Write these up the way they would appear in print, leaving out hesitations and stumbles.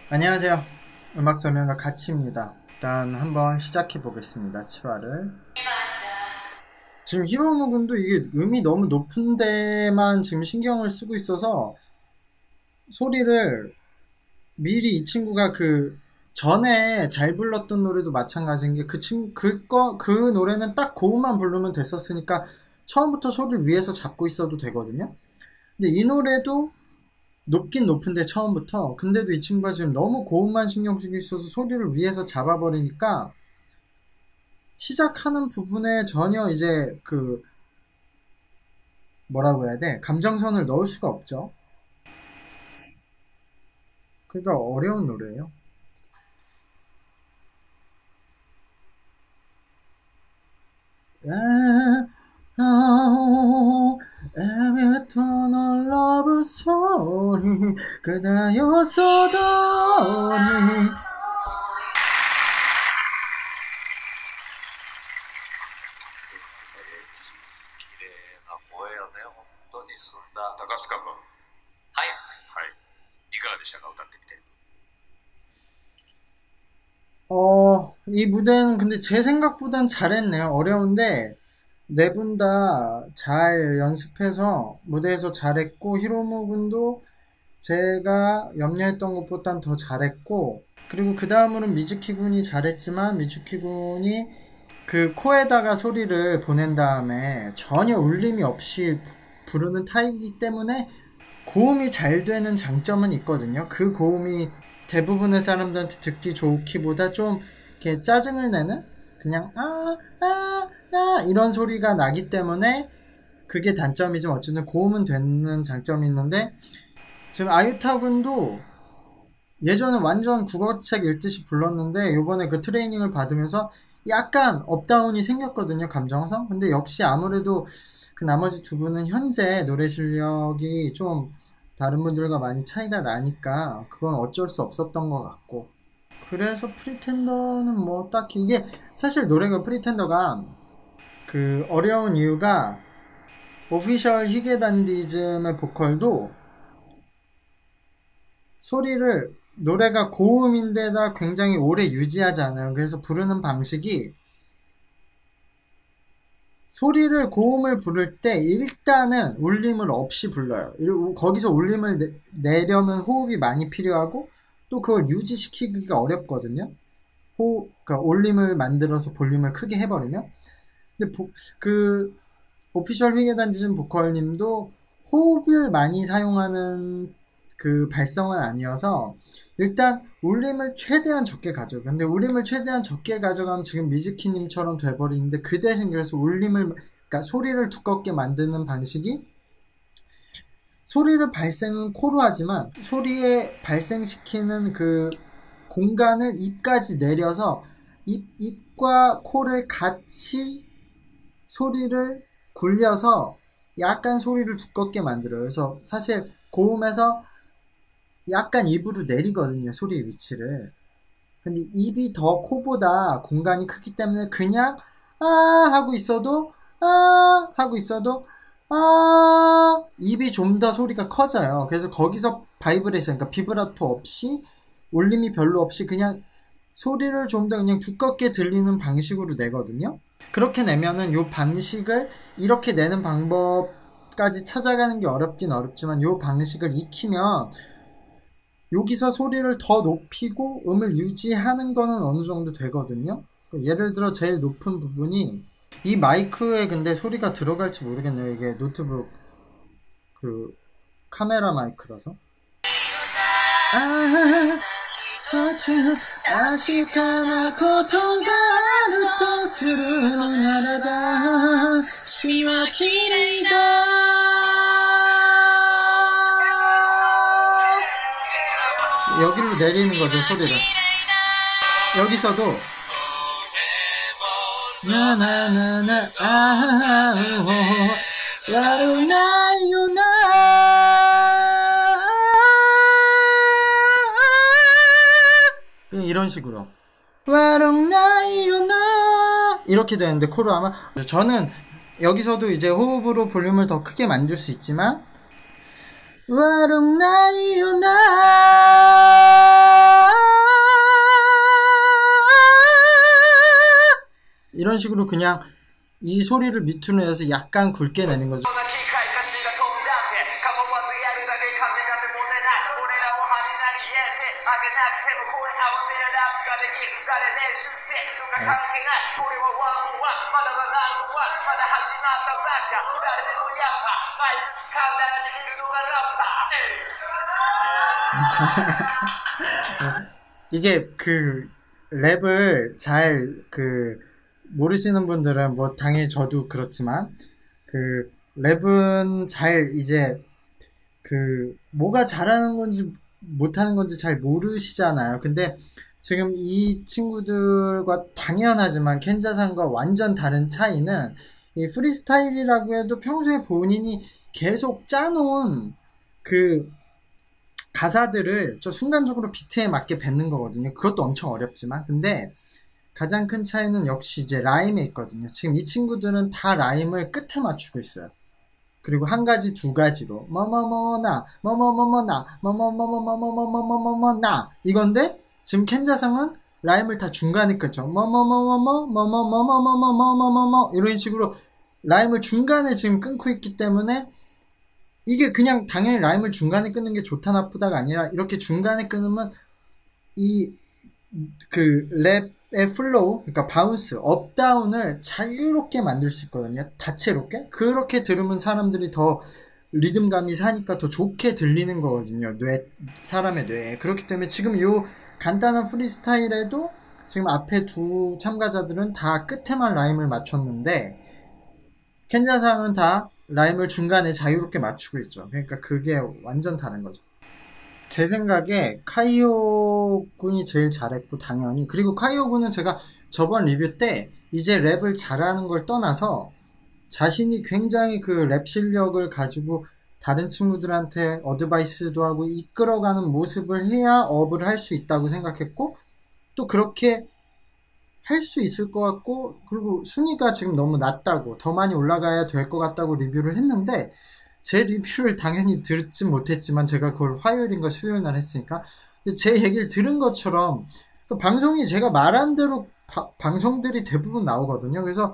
안녕하세요. 음악 설명가 가치입니다. 일단 한번 시작해 보겠습니다. 7화를. 지금 히로무 군도 이게 음이 너무 높은 데만 지금 신경을 쓰고 있어서 소리를 미리 이 친구가 그 전에 잘 불렀던 노래도 마찬가지인 게 그 노래는 딱 고음만 부르면 됐었으니까 처음부터 소리를 위에서 잡고 있어도 되거든요. 근데 이 노래도 높긴 높은데 처음부터 근데도 이 친구가 지금 너무 고음만 신경 쓰고 있어서 소리를 위에서 잡아버리니까 시작하는 부분에 전혀 이제 그 뭐라고 해야 돼? 감정선을 넣을 수가 없죠. 그러니까 어려운 노래예요. 에메터널 러브 소리 그대였어도高塚君、はい。はい、いかがでしたか、歌ってみて。이 무대는 근데 제 생각보단 잘했네요. 어려운데 네 분 다 잘 연습해서 무대에서 잘했고 히로무 군도 제가 염려했던 것보단 더 잘했고 그리고 그 다음으로는 미즈키 군이 잘했지만 미즈키 군이 그 코에다가 소리를 보낸 다음에 전혀 울림이 없이 부르는 타입이기 때문에 고음이 잘 되는 장점은 있거든요. 그 고음이 대부분의 사람들한테 듣기 좋기보다 좀 이렇게 짜증을 내는 그냥 이런 소리가 나기 때문에 그게 단점이지만 어쨌든 고음은 되는 장점이 있는데 지금 아유타 군도 예전에 완전 국어책 읽듯이 불렀는데 요번에 그 트레이닝을 받으면서 약간 업다운이 생겼거든요, 감정성. 근데 역시 아무래도 그 나머지 두 분은 현재 노래 실력이 좀 다른 분들과 많이 차이가 나니까 그건 어쩔 수 없었던 것 같고 그래서 프리텐더는 뭐 딱히 이게 사실 노래가 프리텐더가 그 어려운 이유가 오피셜 히게단디즘의 보컬도 소리를 노래가 고음인데다 굉장히 오래 유지하지 않아요. 그래서 부르는 방식이 소리를 고음을 부를 때 일단은 울림을 없이 불러요. 거기서 울림을 내려면 호흡이 많이 필요하고 또 그걸 유지시키기가 어렵거든요. 그러니까 울림을 만들어서 볼륨을 크게 해버리면. 근데 그 오피셜 휘게단지즘 보컬님도 호흡을 많이 사용하는 그 발성은 아니어서 일단 울림을 최대한 적게 가져가. 근데 울림을 최대한 적게 가져가면 지금 미즈키님처럼 돼버리는데 그 대신 그래서 그러니까 소리를 두껍게 만드는 방식이 소리를 발생은 코로 하지만 소리에 발생시키는 그 공간을 입까지 내려서 입과 코를 같이 소리를 굴려서 약간 소리를 두껍게 만들어요. 그래서 사실 고음에서 약간 입으로 내리거든요, 소리의 위치를. 근데 입이 더 코보다 공간이 크기 때문에 그냥 하고 있어도 입이 좀 더 소리가 커져요. 그래서 거기서 바이브레이션, 그러니까 비브라토 없이 울림이 별로 없이 그냥 소리를 좀 더 그냥 두껍게 들리는 방식으로 내거든요. 그렇게 내면은 요 방식을 이렇게 내는 방법까지 찾아가는 게 어렵긴 어렵지만 요 방식을 익히면 여기서 소리를 더 높이고 음을 유지하는 거는 어느 정도 되거든요. 예를 들어 제일 높은 부분이 이 마이크에 근데 소리가 들어갈지 모르겠네요. 이게 노트북 그 카메라 마이크라서. 여기로 내리는 거죠, 소리를. 여기서도 나나나나 라루나요나 이런 식으로 와롱나요나 이렇게 되는데 코로 아마 저는 여기서도 이제 호흡으로 볼륨을 더 크게 만들 수 있지만 와롱나요나 이런 식으로 그냥 이 소리를 밑으로 내서 약간 굵게 내는 거죠. 이게 그 랩을 잘 모르시는 분들은 뭐 당연히 저도 그렇지만 그 랩은 잘 이제 뭐가 잘하는 건지 못하는 건지 잘 모르시잖아요. 근데 지금 이 친구들과 당연하지만 켄자상과 완전 다른 차이는 이 프리스타일이라고 해도 평소에 본인이 계속 짜놓은 그 가사들을 저 순간적으로 비트에 맞게 뱉는 거거든요. 그것도 엄청 어렵지만. 근데 가장 큰 차이는 역시 이제 라임에 있거든요. 지금 이 친구들은 다 라임을 끝에 맞추고 있어요. 그리고 한 가지 두 가지로 뭐뭐뭐나 뭐뭐뭐뭐나 뭐뭐뭐뭐뭐뭐뭐뭐뭐나 이건데 지금 켄자상은 라임을 다 중간에 끊죠. 뭐뭐뭐뭐뭐 뭐뭐뭐뭐뭐뭐뭐뭐 이런 식으로 라임을 중간에 지금 끊고 있기 때문에 이게 그냥 당연히 라임을 중간에 끊는 게 좋다 나쁘다가 아니라 이렇게 중간에 끊으면 이 랩의 플로우, 그러니까 바운스, 업다운을 자유롭게 만들 수 있거든요. 다채롭게. 그렇게 들으면 사람들이 더 리듬감이 사니까 더 좋게 들리는 거거든요. 사람의 뇌에. 그렇기 때문에 지금 요 간단한 프리스타일에도 지금 앞에 두 참가자들은 다 끝에만 라임을 맞췄는데 켄자상은 다 라임을 중간에 자유롭게 맞추고 있죠. 그러니까 그게 완전 다른 거죠. 제 생각에 카이오 군이 제일 잘했고 당연히 그리고 카이오 군은 제가 저번 리뷰 때 이제 랩을 잘하는 걸 떠나서 자신이 굉장히 그 랩 실력을 가지고 다른 친구들한테 어드바이스도 하고 이끌어가는 모습을 해야 업을 할 수 있다고 생각했고 또 그렇게 할 수 있을 것 같고 그리고 순위가 지금 너무 낮다고 더 많이 올라가야 될 것 같다고 리뷰를 했는데 제 리뷰를 당연히 듣진 못했지만 제가 그걸 화요일인가 수요일날 했으니까 제 얘기를 들은 것처럼 그 방송이 제가 말한 대로 방송들이 대부분 나오거든요. 그래서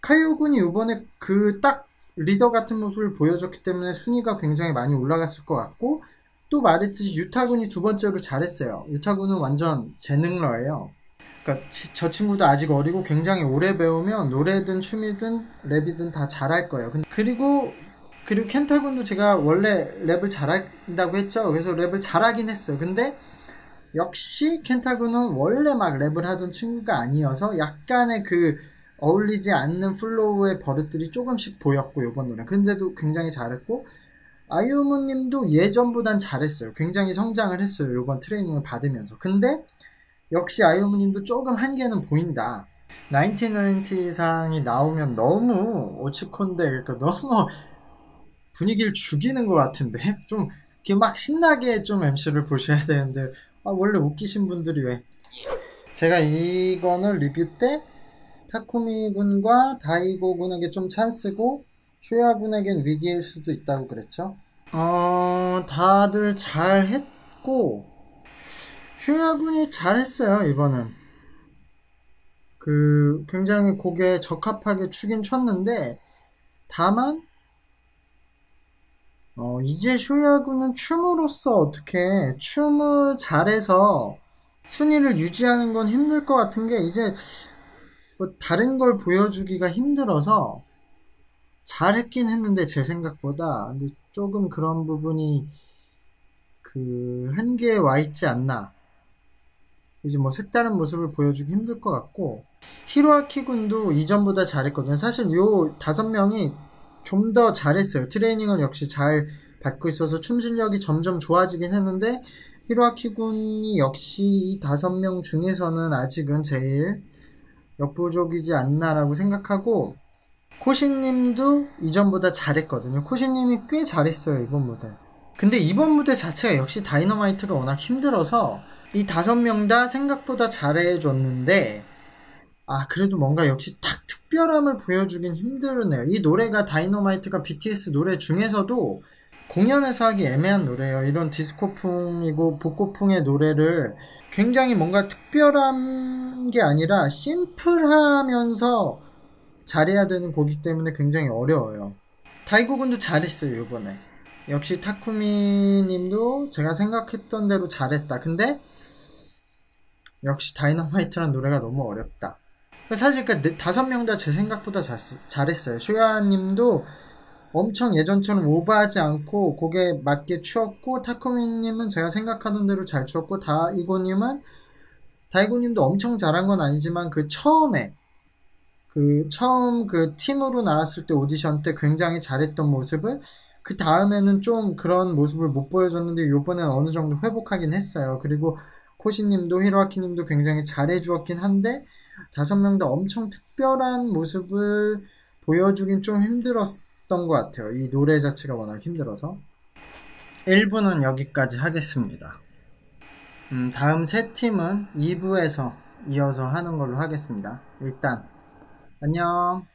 카이오 군이 이번에 그 딱 리더 같은 모습을 보여줬기 때문에 순위가 굉장히 많이 올라갔을 것 같고 또 말했듯이 유타 군이 두 번째로 잘했어요. 유타 군은 완전 재능러예요. 그러니까 저 친구도 아직 어리고 굉장히 오래 배우면 노래든 춤이든 랩이든 다 잘할 거예요. 그리고 켄타군도 제가 원래 랩을 잘한다고 했죠. 그래서 랩을 잘하긴 했어요. 근데 역시 켄타군은 원래 막 랩을 하던 친구가 아니어서 약간의 어울리지 않는 플로우의 버릇들이 조금씩 보였고 요번 노래. 근데도 굉장히 잘했고 아유무님도 예전보단 잘했어요. 굉장히 성장을 했어요. 요번 트레이닝을 받으면서. 근데 역시 아유무님도 조금 한계는 보인다. 1990상이 나오면 너무 오치콘데 그러니까 너무 분위기를 죽이는 것 같은데 좀 이렇게 막 신나게 좀 MC를 보셔야 되는데 원래 웃기신 분들이 왜 제가 이거는 리뷰 때 타쿠미 군과 다이고 군에게 좀 찬스고 쇼야 군에겐 위기일 수도 있다고 그랬죠. 다들 잘했고 쇼야 군이 잘했어요. 이번은 굉장히 곡에 적합하게 추긴 췄는데 다만 이제 쇼야 군은 춤으로서 어떻게 춤을 잘해서 순위를 유지하는 건 힘들 것 같은 게 이제 뭐 다른 걸 보여주기가 힘들어서 잘했긴 했는데 제 생각보다 근데 조금 그런 부분이 한계에 와 있지 않나. 이제 뭐 색다른 모습을 보여주기 힘들 것 같고 히로아키 군도 이전보다 잘했거든요. 사실 요 5명이 좀 더 잘했어요. 트레이닝을 역시 잘 받고 있어서 춤 실력이 점점 좋아지긴 했는데 히로아키 군이 역시 이 5명 중에서는 아직은 제일 역부족이지 않나라고 생각하고 코시님도 이전보다 잘했거든요. 코시님이 꽤 잘했어요. 이번 무대. 근데 이번 무대 자체가 역시 다이너마이트가 워낙 힘들어서 이 5명 다 생각보다 잘해줬는데 그래도 뭔가 역시 딱 특별함을 보여주긴 힘드네요. 이 노래가 다이너마이트가 BTS 노래 중에서도 공연에서 하기 애매한 노래예요. 이런 디스코풍이고 복고풍의 노래를 굉장히 뭔가 특별한 게 아니라 심플하면서 잘해야 되는 곡이기 때문에 굉장히 어려워요. 다이고군도 잘했어요, 이번에. 역시 타쿠미 님도 제가 생각했던 대로 잘했다. 근데 역시 다이너마이트란 노래가 너무 어렵다. 사실 그러니까 5명 다 제 생각보다 잘했어요. 쇼야 님도 엄청 예전처럼 오버하지 않고 곡에 맞게 추었고, 타쿠미님은 제가 생각하던 대로 잘 추었고, 다이고님도 엄청 잘한 건 아니지만 처음 그 팀으로 나왔을 때 오디션 때 굉장히 잘했던 모습을, 그 다음에는 좀 그런 모습을 못 보여줬는데 요번엔 어느 정도 회복하긴 했어요. 그리고 코시님도 히로아키님도 굉장히 잘해주었긴 한데 5명 다 엄청 특별한 모습을 보여주긴 좀 힘들었던 것 같아요. 이 노래 자체가 워낙 힘들어서. 1부는 여기까지 하겠습니다. 다음 세 팀은 2부에서 이어서 하는 걸로 하겠습니다. 일단 안녕.